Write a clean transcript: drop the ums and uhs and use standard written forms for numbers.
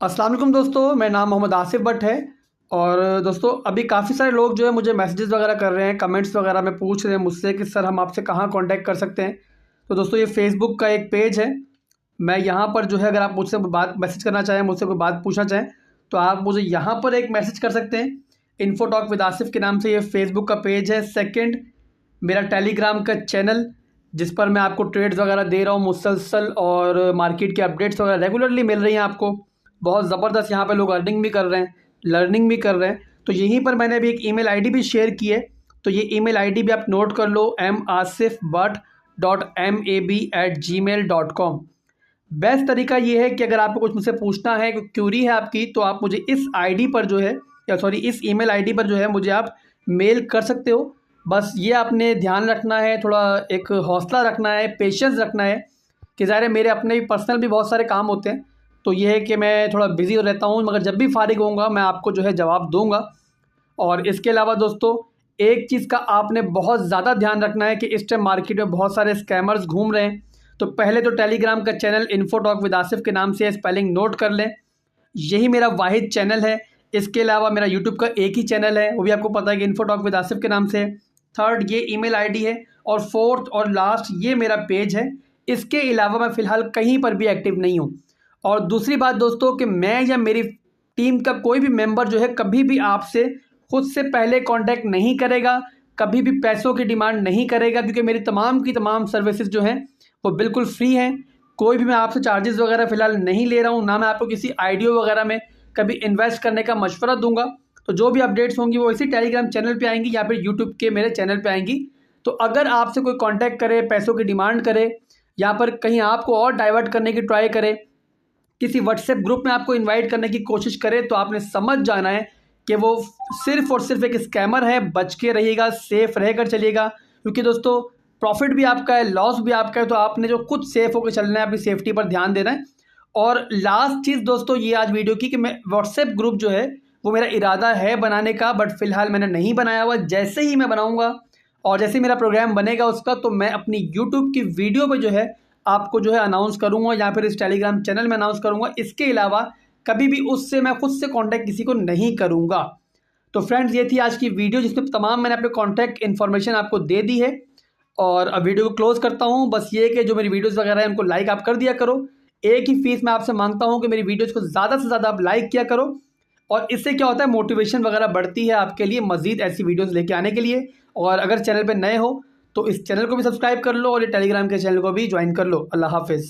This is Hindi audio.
अस्सलाम वालेकुम दोस्तों, मेरा नाम मोहम्मद आसिफ भट्ट है। और दोस्तों अभी काफ़ी सारे लोग जो है मुझे मैसेजेस वगैरह कर रहे हैं, कमेंट्स वगैरह में पूछ रहे हैं मुझसे कि सर हम आपसे कहाँ कांटेक्ट कर सकते हैं। तो दोस्तों ये फेसबुक का एक पेज है। मैं यहाँ पर जो है अगर आप मुझसे कोई बात मैसेज करना चाहें, मुझसे कोई बात पूछना चाहें, तो आप मुझे यहाँ पर एक मैसेज कर सकते हैं। इन्फो टॉक विद आसिफ के नाम से ये फेसबुक का पेज है। सेकेंड, मेरा टेलीग्राम का चैनल जिस पर मैं आपको ट्रेड्स वगैरह दे रहा हूँ मुसलसल, और मार्केट के अपडेट्स वगैरह रेगुलरली मिल रही हैं आपको। बहुत ज़बरदस्त यहाँ पे लोग अर्निंग भी कर रहे हैं, लर्निंग भी कर रहे हैं। तो यहीं पर मैंने अभी एक ईमेल आईडी भी शेयर की है। तो ये ईमेल आईडी भी आप नोट कर लो, masifbhat.mab@gmail.com। बेस्ट तरीका ये है कि अगर आपको कुछ मुझसे पूछना है, कोई क्यूरी है आपकी, तो आप मुझे इस आईडी पर जो है, या सॉरी इस ईमेल आईडी पर जो है मुझे आप मेल कर सकते हो। बस ये आपने ध्यान रखना है, थोड़ा एक हौसला रखना है, पेशेंस रखना है कि ज़ाहिर है मेरे अपने भी पर्सनल भी बहुत सारे काम होते हैं। तो ये है कि मैं थोड़ा बिज़ी रहता हूँ, मगर जब भी फारिग होऊंगा मैं आपको जो है जवाब दूंगा। और इसके अलावा दोस्तों एक चीज़ का आपने बहुत ज़्यादा ध्यान रखना है कि इस टाइम मार्केट में बहुत सारे स्कैमर्स घूम रहे हैं। तो पहले तो टेलीग्राम का channel info talk with Asif के नाम से स्पेलिंग नोट कर लें, यही मेरा वाहिद चैनल है। इसके अलावा मेरा यूट्यूब का एक ही चैनल है, वो भी आपको पता है कि इन्फो टॉक विद आसिफ के नाम से है। थर्ड, ये ईमेल आईडी है। और फोर्थ और लास्ट, ये मेरा पेज है। इसके अलावा मैं फ़िलहाल कहीं पर भी एक्टिव नहीं हूँ। और दूसरी बात दोस्तों कि मैं या मेरी टीम का कोई भी मेंबर जो है कभी भी आपसे खुद से पहले कांटेक्ट नहीं करेगा, कभी भी पैसों की डिमांड नहीं करेगा, क्योंकि मेरी तमाम की तमाम सर्विसेज जो हैं वो बिल्कुल फ्री हैं। कोई भी मैं आपसे चार्जेस वगैरह फ़िलहाल नहीं ले रहा हूँ, ना मैं आपको किसी आईडियो वगैरह में कभी इन्वेस्ट करने का मशवरा दूंगा। तो जो भी अपडेट्स होंगी वो इसी टेलीग्राम चैनल पे आएंगी या फिर यूट्यूब के मेरे चैनल पे आएंगी। तो अगर आपसे कोई कांटेक्ट करे, पैसों की डिमांड करे, या पर कहीं आपको और डाइवर्ट करने की ट्राई करे, किसी व्हाट्सएप ग्रुप में आपको इनवाइट करने की कोशिश करे, तो आपने समझ जाना है कि वो सिर्फ़ और सिर्फ एक स्कैमर है। बच के रहिएगा, सेफ़ रहकर चलिएगा, क्योंकि दोस्तों प्रॉफिट भी आपका है, लॉस भी आपका है। तो आपने जो खुद सेफ़ होकर चलना है, अपनी सेफ्टी पर ध्यान देना है। और लास्ट चीज़ दोस्तों ये आज वीडियो की कि मैं व्हाट्सएप ग्रुप जो है वो मेरा इरादा है बनाने का, बट फ़िलहाल मैंने नहीं बनाया हुआ। जैसे ही मैं बनाऊँगा और जैसे ही मेरा प्रोग्राम बनेगा उसका, तो मैं अपनी यूट्यूब की वीडियो पे जो है आपको जो है अनाउंस करूँगा, या फिर इस टेलीग्राम चैनल में अनाउंस करूँगा। इसके अलावा कभी भी उससे मैं खुद से कांटेक्ट किसी को नहीं करूँगा। तो फ्रेंड्स ये थी आज की वीडियो, जिसमें तमाम मैंने अपने कांटेक्ट इन्फॉर्मेशन आपको दे दी है। और अब वीडियो को क्लोज़ करता हूँ। बस ये कि जो मेरी वीडियोज़ वगैरह हैं उनको लाइक आप कर दिया करो। एक ही फ़ीस मैं आपसे मांगता हूँ कि मेरी वीडियोज़ को ज़्यादा से ज़्यादा आप लाइक किया करो। और इससे क्या होता है, मोटिवेशन वगैरह बढ़ती है आपके लिए मज़ीद ऐसी वीडियोज़ लेके आने के लिए। और अगर चैनल पर नए हो तो इस चैनल को भी सब्सक्राइब कर लो, और ये टेलीग्राम के चैनल को भी ज्वाइन कर लो। अल्लाह हाफ़िज़।